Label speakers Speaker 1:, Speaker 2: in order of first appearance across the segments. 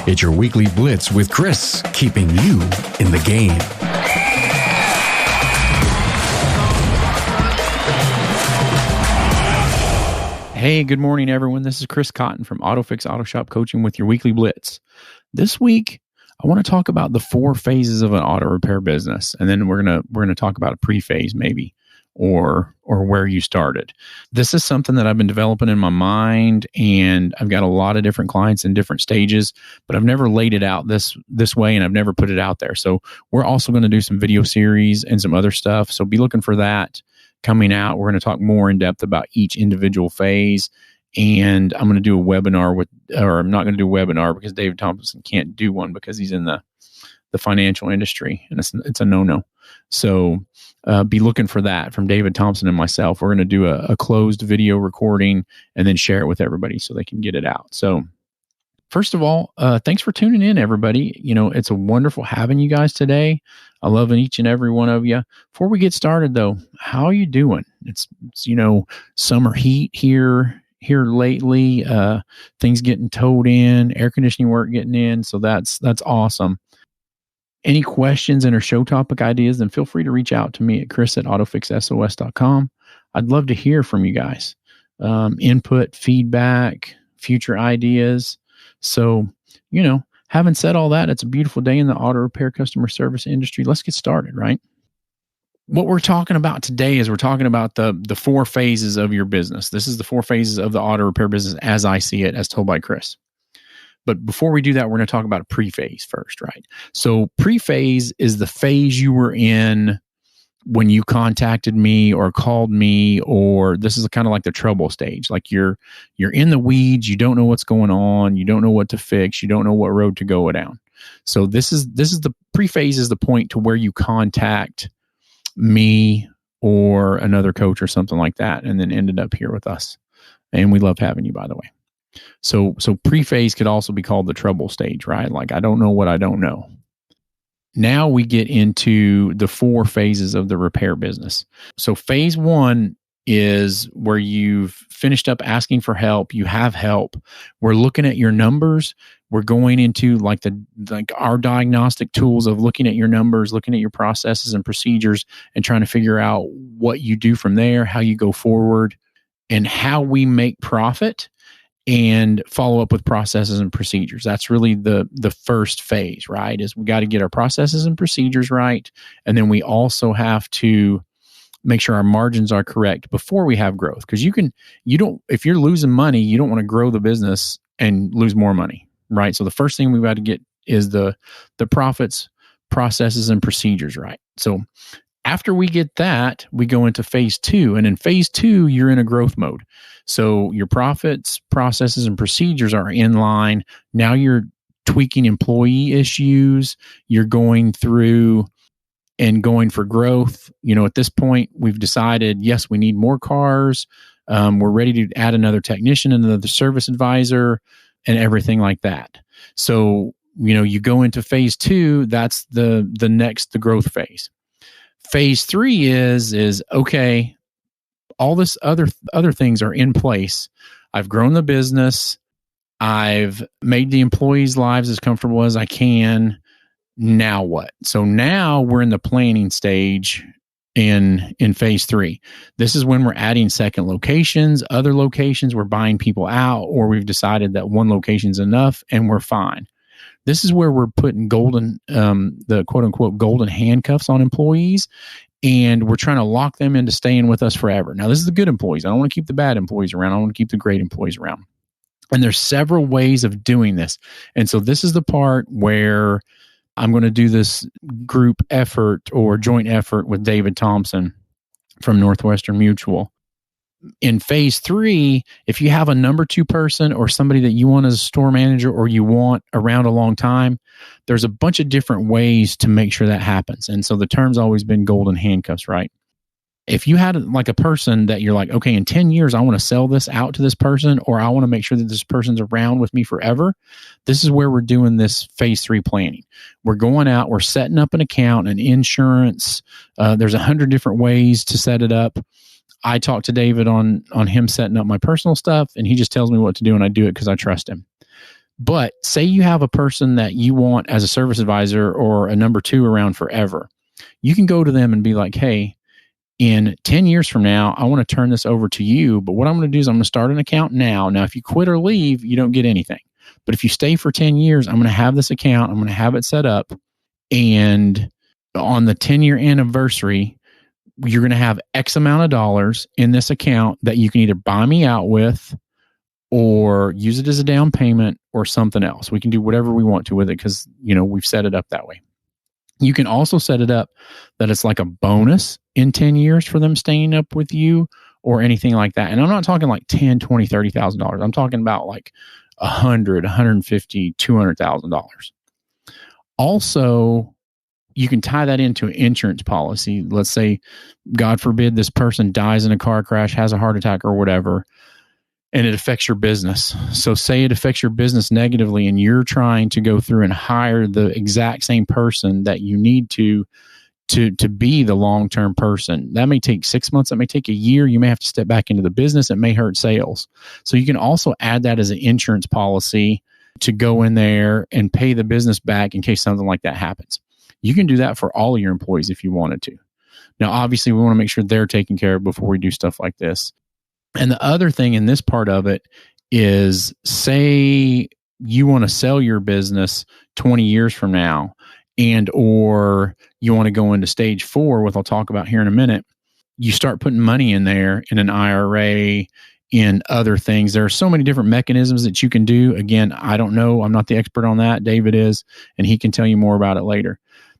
Speaker 1: It's your weekly Blitz with Chris, keeping you in the game.
Speaker 2: Hey, good morning, everyone. This is Chris Cotton from AutoFix-Auto Shop Coaching with your weekly Blitz. This week, I want to talk about the 4 phases of an auto repair business, and then we're gonna talk about a pre-phase maybe, or where you started. This is something that I've been developing in my mind, and I've got a lot of different clients in different stages, but I've never laid it out this way, and I've never put it out there. So we're also going to do some video series and some other stuff. So be looking for that coming out. We're going to talk more in depth about each individual phase, and I'm going to do a webinar I'm not going to do a webinar because David Thompson can't do one because he's in the financial industry, and it's a no-no. So be looking for that from David Thompson and myself. We're going to do a closed video recording and then share it with everybody so they can get it out. So first of all, thanks for tuning in, everybody. You know, it's a wonderful having you guys today. I love each and every one of you. Before we get started, though, how are you doing? It's summer heat here lately. Things getting towed in, air conditioning work getting in. So that's awesome. Any questions and or show topic ideas, then feel free to reach out to me at chris@autofixsos.com. I'd love to hear from you guys. Input, feedback, future ideas. So, having said all that, it's a beautiful day in the auto repair customer service industry. Let's get started, right? What we're talking about today is we're talking about the 4 phases of your business. This is the 4 phases of the auto repair business as I see it, as told by Chris. But before we do that, we're going to talk about a pre-phase first, right? So pre-phase is the phase you were in when you contacted me or called me, or this is kind of like the trouble stage. Like you're in the weeds, you don't know what's going on, you don't know what to fix, you don't know what road to go down. So this is the pre-phase is the point to where you contact me or another coach or something like that, and then ended up here with us. And we love having you, by the way. So pre-phase could also be called the trouble stage, right? Like, I don't know what I don't know. Now we get into the 4 phases of the repair business. So phase 1 is where you've finished up asking for help. You have help. We're looking at your numbers. We're going into like our diagnostic tools of looking at your numbers, looking at your processes and procedures, and trying to figure out what you do from there, how you go forward, and how we make profit and follow up with processes and procedures. That's really the first phase, right? Is we got to get our processes and procedures right. And then we also have to make sure our margins are correct before we have growth. Because if you're losing money, you don't want to grow the business and lose more money, right? So the first thing we've got to get is the profits, processes, and procedures right. So after we get that, we go into phase 2. And in phase 2, you're in a growth mode. So your profits, processes, and procedures are in line. Now you're tweaking employee issues. You're going through and going for growth. At this point, we've decided, yes, we need more cars. We're ready to add another technician, another service advisor, and everything like that. So, you go into phase 2. That's the growth phase. Phase 3 is okay, all this other things are in place. I've grown the business. I've made the employees' lives as comfortable as I can. Now what? So now we're in the planning stage in phase 3. This is when we're adding second locations, other locations, we're buying people out, or we've decided that one location's enough and we're fine. This is where we're putting the quote unquote golden handcuffs on employees, and we're trying to lock them into staying with us forever. Now, this is the good employees. I don't want to keep the bad employees around. I want to keep the great employees around. And there's several ways of doing this. And so this is the part where I'm going to do this group effort or joint effort with David Thompson from Northwestern Mutual. In phase 3, if you have a number 2 person or somebody that you want as a store manager or you want around a long time, there's a bunch of different ways to make sure that happens. And so the term's always been golden handcuffs, right? If you had like a person that you're like, okay, in 10 years, I want to sell this out to this person, or I want to make sure that this person's around with me forever, this is where we're doing this phase 3 planning. We're going out, we're setting up an account, an insurance. There's 100 different ways to set it up. I talked to David on him setting up my personal stuff, and he just tells me what to do, and I do it because I trust him. But say you have a person that you want as a service advisor or a number two around forever. You can go to them and be like, hey, in 10 years from now, I want to turn this over to you. But what I'm going to do is I'm going to start an account now. Now, if you quit or leave, you don't get anything. But if you stay for 10 years, I'm going to have this account. I'm going to have it set up. And on the 10-year anniversary, you're going to have X amount of dollars in this account that you can either buy me out with or use it as a down payment or something else. We can do whatever we want to with it because, we've set it up that way. You can also set it up that it's like a bonus in 10 years for them staying up with you or anything like that. And I'm not talking like $10, $20, $30,000. I'm talking about like $100, $150, $200,000. Also, you can tie that into an insurance policy. Let's say, God forbid, this person dies in a car crash, has a heart attack or whatever, and it affects your business. So say it affects your business negatively and you're trying to go through and hire the exact same person that you need to be the long-term person. That may take 6 months. That may take a year. You may have to step back into the business. It may hurt sales. So you can also add that as an insurance policy to go in there and pay the business back in case something like that happens. You can do that for all of your employees if you wanted to. Now, obviously, we want to make sure they're taken care of before we do stuff like this. And the other thing in this part of it is, say you want to sell your business 20 years from now, and or you want to go into stage 4, which I'll talk about here in a minute. You start putting money in there in an IRA, in other things. There are so many different mechanisms that you can do. Again, I don't know. I'm not the expert on that. David is, and he can tell you more about it later.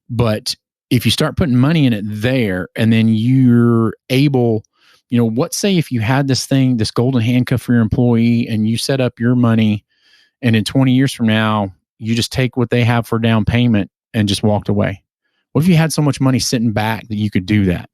Speaker 2: But if you start putting money in it there, and then you're able, what say if you had this thing, this golden handcuff for your employee, and you set up your money, and in 20 years from now, you just take what they have for down payment and just walked away? What if you had so much money sitting back that you could do that?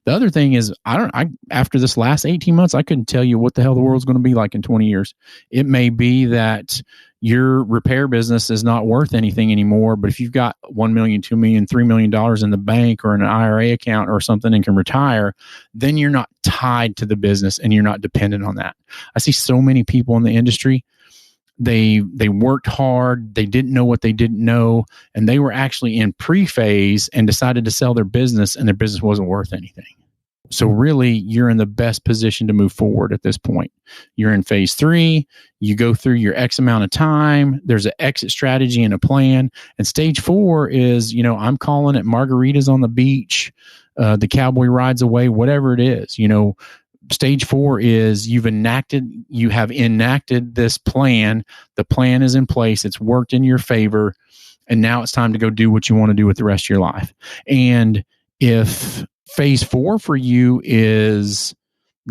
Speaker 2: The other thing is, after this last 18 months, I couldn't tell you what the hell the world's going to be like in 20 years. It may be that your repair business is not worth anything anymore, but if you've got $1 million, $2 million, $3 million in the bank or in an IRA account or something and can retire, then you're not tied to the business and you're not dependent on that. I see so many people in the industry. They worked hard. They didn't know what they didn't know. And they were actually in Prephase and decided to sell their business, and their business wasn't worth anything. So really, you're in the best position to move forward at this point. You're in phase 3. You go through your X amount of time. There's an exit strategy and a plan. And stage 4 is, I'm calling it margaritas on the beach. The cowboy rides away, whatever it is, Stage 4 is you have enacted this plan. The plan is in place. It's worked in your favor. And now it's time to go do what you want to do with the rest of your life. And if phase 4 for you is,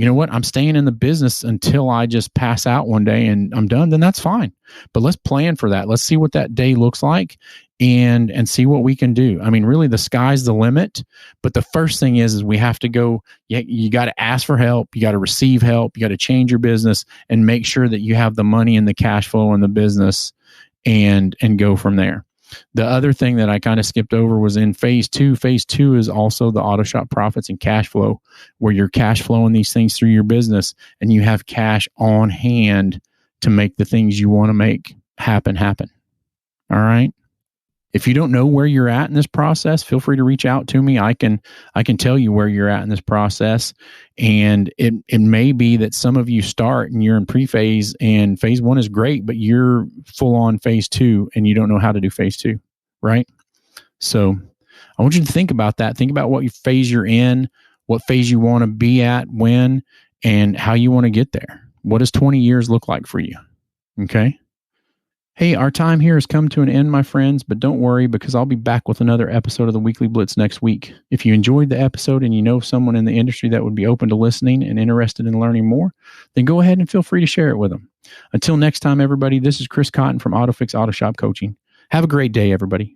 Speaker 2: I'm staying in the business until I just pass out one day and I'm done, then that's fine. But let's plan for that. Let's see what that day looks like and see what we can do. I mean, really, the sky's the limit. But the first thing is we have to go, you got to ask for help. You got to receive help. You got to change your business and make sure that you have the money and the cash flow in the business and go from there. The other thing that I kind of skipped over was in phase 2. Phase 2 is also the auto shop profits and cash flow, where you're cash flowing these things through your business and you have cash on hand to make the things you want to make happen. All right. If you don't know where you're at in this process, feel free to reach out to me. I can tell you where you're at in this process. And it may be that some of you start and you're in pre-phase and phase 1 is great, but you're full on phase 2 and you don't know how to do phase 2, right? So I want you to think about that. Think about what phase you're in, what phase you want to be at, when, and how you want to get there. What does 20 years look like for you? Okay. Hey, our time here has come to an end, my friends, but don't worry, because I'll be back with another episode of the Weekly Blitz next week. If you enjoyed the episode and you know someone in the industry that would be open to listening and interested in learning more, then go ahead and feel free to share it with them. Until next time, everybody, this is Chris Cotton from AutoFix-Auto Shop Coaching. Have a great day, everybody.